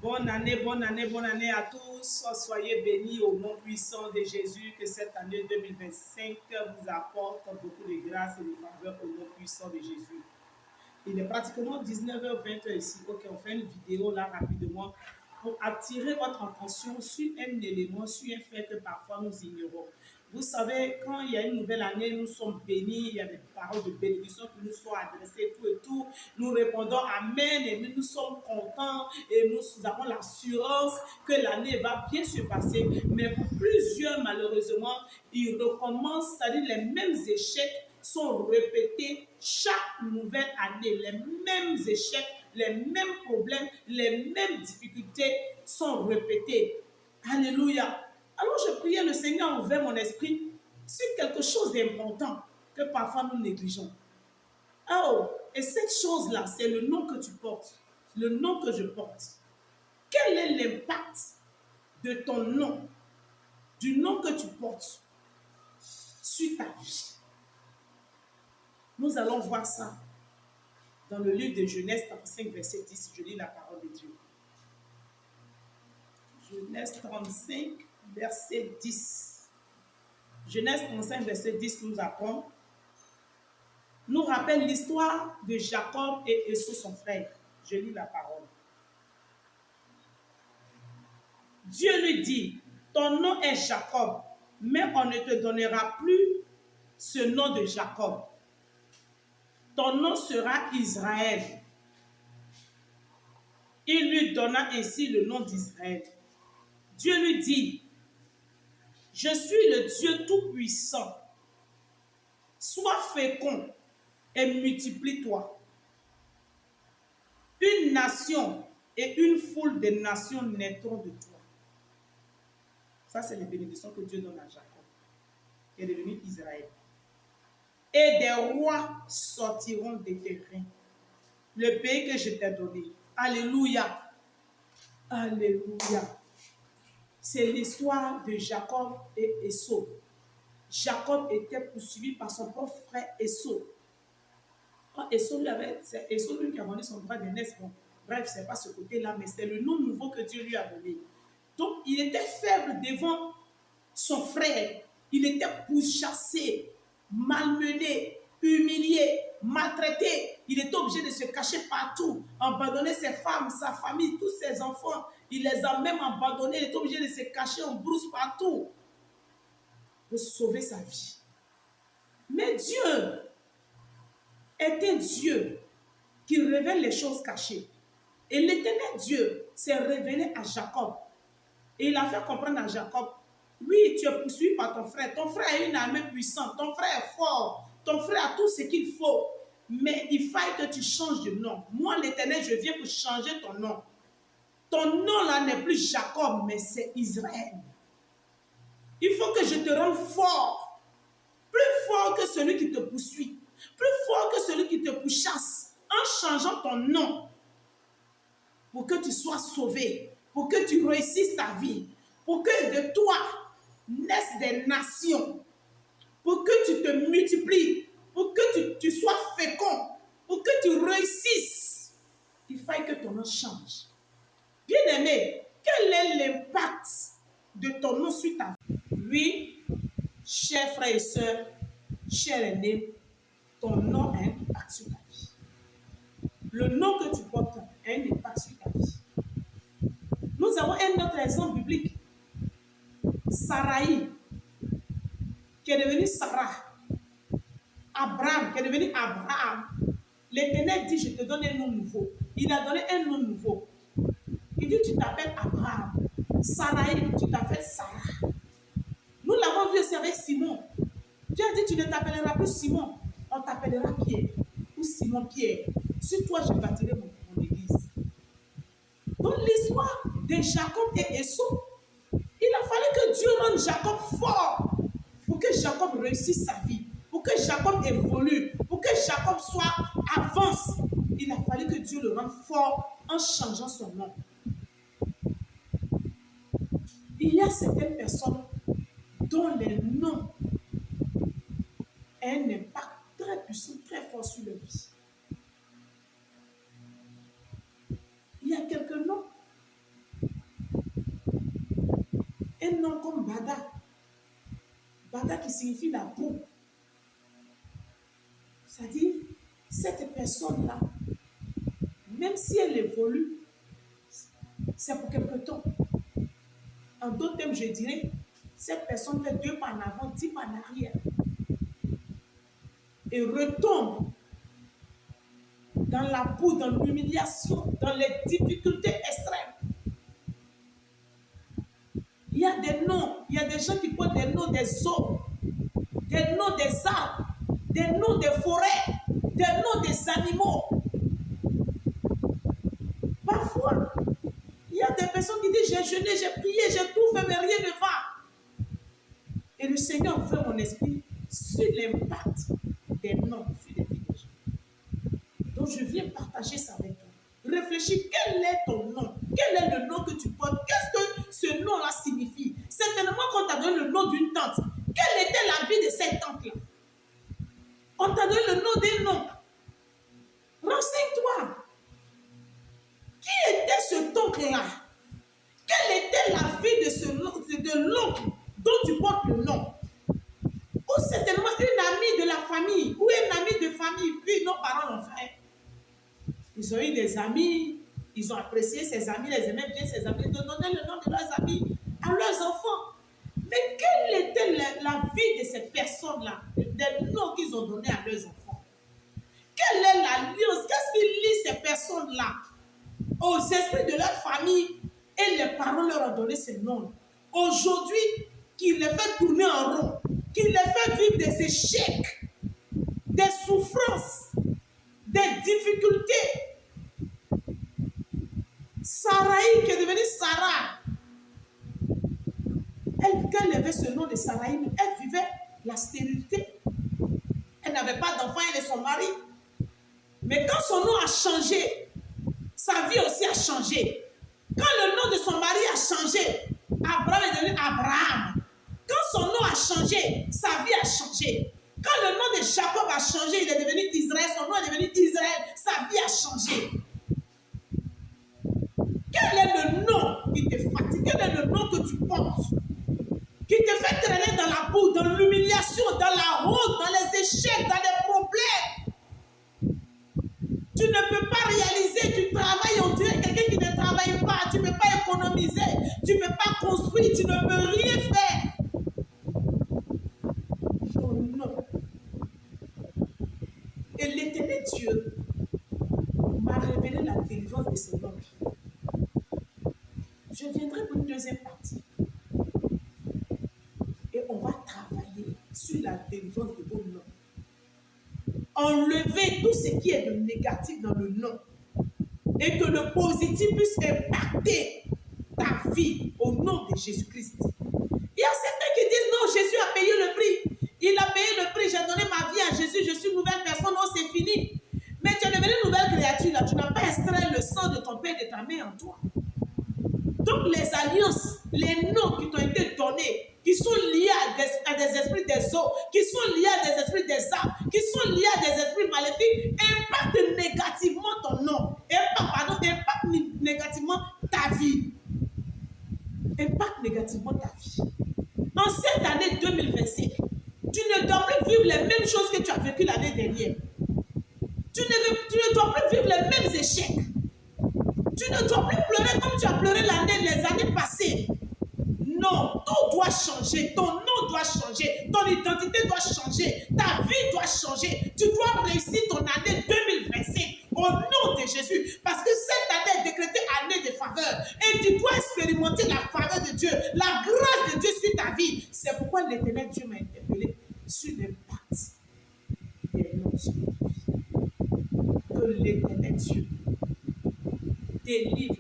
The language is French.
Bonne année, bonne année, bonne année à tous. Soyez bénis au nom puissant de Jésus. Que cette année 2025 vous apporte beaucoup de grâce et de faveur au nom puissant de Jésus. Il est pratiquement 19h20 ici. Ok, on fait une vidéo là rapidement pour attirer votre attention sur un élément, sur un fait que parfois nous ignorons. Vous savez, quand il y a une nouvelle année, nous sommes bénis, il y a des paroles de bénédiction qui nous sont adressées, tout et tout. Nous répondons Amen et nous sommes contents et nous avons l'assurance que l'année va bien se passer. Mais pour plusieurs, malheureusement, ils recommencent, c'est-à-dire les mêmes échecs sont répétés chaque nouvelle année. Les mêmes échecs, les mêmes problèmes, les mêmes difficultés sont répétés. Alléluia. Alors je priais, le Seigneur a ouvert mon esprit sur quelque chose d'important que parfois nous négligeons. Oh, et cette chose-là, c'est le nom que tu portes, le nom que je porte. Quel est l'impact de ton nom, du nom que tu portes sur ta vie? Nous allons voir ça dans le livre de Genèse 35, verset 10. Je lis la parole de Dieu. Genèse 35, verset 10. Genèse 35, verset 10 nous apprend, nous rappelle l'histoire de Jacob et Esau, son frère. Je lis la parole. Dieu lui dit, ton nom est Jacob, mais on ne te donnera plus ce nom de Jacob. Ton nom sera Israël. Il lui donna ainsi le nom d'Israël. Dieu lui dit, je suis le Dieu tout-puissant. Sois fécond et multiplie-toi. Une nation et une foule de nations naîtront de toi. Ça, c'est les bénédictions que Dieu donne à Jacob, qui est devenu Israël. Et des rois sortiront de tes reins. Le pays que je t'ai donné. Alléluia. Alléluia. C'est l'histoire de Jacob et Esau. Jacob était poursuivi par son propre frère Esau. Esau lui qui a vendu son droit d'aînesse. Bon, bref, ce n'est pas ce côté-là, mais c'est le nom nouveau que Dieu lui a donné. Donc, il était faible devant son frère. Il était pourchassé, malmené, humilié, maltraité. Il était obligé de se cacher partout, abandonner ses femmes, sa famille, tous ses enfants. Il les a même abandonnés. Il était obligé de se cacher en brousse partout pour sauver sa vie. Mais Dieu est un Dieu qui révèle les choses cachées. Et l'Éternel Dieu s'est révélé à Jacob. Et il a fait comprendre à Jacob, oui, tu es poursuivi par ton frère. Ton frère a une armée puissante. Ton frère est fort. Ton frère a tout ce qu'il faut. Mais il faut que tu changes de nom. Moi, l'Éternel, je viens pour changer ton nom. Ton nom là n'est plus Jacob, mais c'est Israël. Il faut que je te rende fort. Plus fort que celui qui te poursuit. Plus fort que celui qui te pourchasse. En changeant ton nom. Pour que tu sois sauvé. Pour que tu réussisses ta vie. Pour que de toi naissent des nations. Pour que tu te multiplies. Pour que tu sois fécond. Pour que tu réussisses. Il faut que ton nom change. Bien-aimé, quel est l'impact de ton nom sur ta vie? Oui, chers frères et sœurs, chers aînés, ton nom a un impact sur ta vie. Le nom que tu portes a un impact sur ta vie. Nous avons un autre exemple biblique. Sarai, qui est devenu Sarah. Abraham, qui est devenu Abraham. L'Éternel dit, je te donne un nom nouveau. Il a donné un nom nouveau. Il dit, tu t'appelles Abraham. Sarai, tu t'appelles Sarah. Nous l'avons vu aussi avec Simon. Dieu a dit, tu ne t'appelleras plus Simon. On t'appellera Pierre. Ou Simon Pierre. Sur toi, je bâtirai mon église. Donc l'histoire de Jacob et Esau, il a fallu que Dieu rende Jacob fort pour que Jacob réussisse sa vie, pour que Jacob évolue, pour que Jacob avance. Il a fallu que Dieu le rende fort en changeant son nom. Il y a certaines personnes dont les noms ont un impact très puissant, très fort sur leur vie. Il y a quelques noms Un nom comme Bada. Bada qui signifie la boue. C'est-à-dire, cette personne-là, même si elle évolue, c'est pour quelque temps. En d'autres termes, je dirais, cette personne fait 2 pas en avant, 10 pas en arrière. Et retombe dans la boue, dans l'humiliation, dans les difficultés extrêmes. Il y a des noms, il y a des gens qui portent des noms des eaux, des noms des arbres, des noms des forêts, des noms des animaux. Parfois, il y a des personnes qui disent, j'ai jeûné, j'ai prié, j'ai tout fait, mais rien ne va. Et le Seigneur ouvre mon esprit sur l'impact des noms sur les vies des gens. Donc je viens partager ça avec toi. Réfléchis, quel est ton nom? Quel est le nom que tu portes? Qu'est-ce que ce nom-là signifie? Certainement qu'on t'a donné le nom d'une tante. Quelle était la vie de cette tante-là? On t'a donné le nom d'un nom. Renseigne-toi. Qui était ce oncle-là? Quelle était la vie de l'oncle dont tu portes le nom? Ou certainement une amie de la famille, ou un ami de famille, puis nos parents l'ont fait. Ils ont eu des amis, ils ont apprécié ses amis, les aimaient bien ses amis, de donner le nom de leurs amis à leurs enfants. Mais quelle était la vie de ces personnes-là, des noms qu'ils ont donnés à leurs enfants? Quelle est l'alliance? Qu'est-ce qui lie ces personnes-là aux esprits de leur famille et les parents leur ont donné ces noms? Aujourd'hui, qui les fait tourner en rond, qui les fait vivre des échecs, des souffrances, des difficultés. Saraï qui est devenue Sarah. Elle, quand elle avait ce nom de Saraï, elle vivait la stérilité. Elle n'avait pas d'enfant, elle et son mari. Mais quand son nom a changé, sa vie aussi a changé. Quand le nom de son mari a changé, Abraham est devenu Abraham. Quand son nom a changé, sa vie a changé. Quand le nom de Jacob a changé, il est devenu Israël, son nom est devenu Israël, sa vie a changé. Quel est le nom qui te fatigue? Quel est le nom que tu portes? Qui te fait traîner dans la boue, dans l'humiliation, dans la honte, dans les échecs, dans les problèmes. Tu ne peux pas réaliser, tu travailles, on dirait quelqu'un qui ne travaille pas, tu ne peux pas économiser, tu ne peux pas construire, tu ne peux rien faire. Oh non. Et l'Éternel Dieu m'a révélé la délivrance de ce nom. Je viendrai pour une deuxième partie. Et on va travailler sur la délivrance de vos noms. Enlever tout ce qui est de négatif dans le nom. Et que le positif puisse impacter ta vie au nom de Jésus-Christ. Il y a certains qui disent non, Jésus a payé le prix. Il a payé le prix, j'ai donné ma vie à Jésus, je suis une nouvelle personne, oh c'est fini. Mais tu es devenue une nouvelle créature là, tu n'as pas extrait le sang de ton père et de ta mère en toi. Donc les alliances, les noms qui t'ont été donnés, qui sont liés à des esprits des eaux, qui sont liés à des esprits des arbres, qui sont liés à des esprits maléfiques, impactent négativement ton nom, impactent négativement ta vie. Impactent négativement ta vie. En cette année 2025, tu ne dois plus vivre les mêmes choses que tu as vécues l'année dernière. Tu ne dois plus vivre les mêmes échecs. Tu ne dois plus pleurer comme tu as pleuré les années passées. Non, tout doit changer. Ton nom doit changer. Ton identité doit changer. Ta vie doit changer. Tu dois réussir ton année 2025 au nom de Jésus. Parce que cette année est décrétée année de faveur. Et tu dois expérimenter la faveur de Dieu, la grâce de Dieu sur ta vie. C'est pourquoi l'Éternel Dieu m'a interpellé sur l'impact des noms sur ta vie. Que l'Éternel Dieu délivre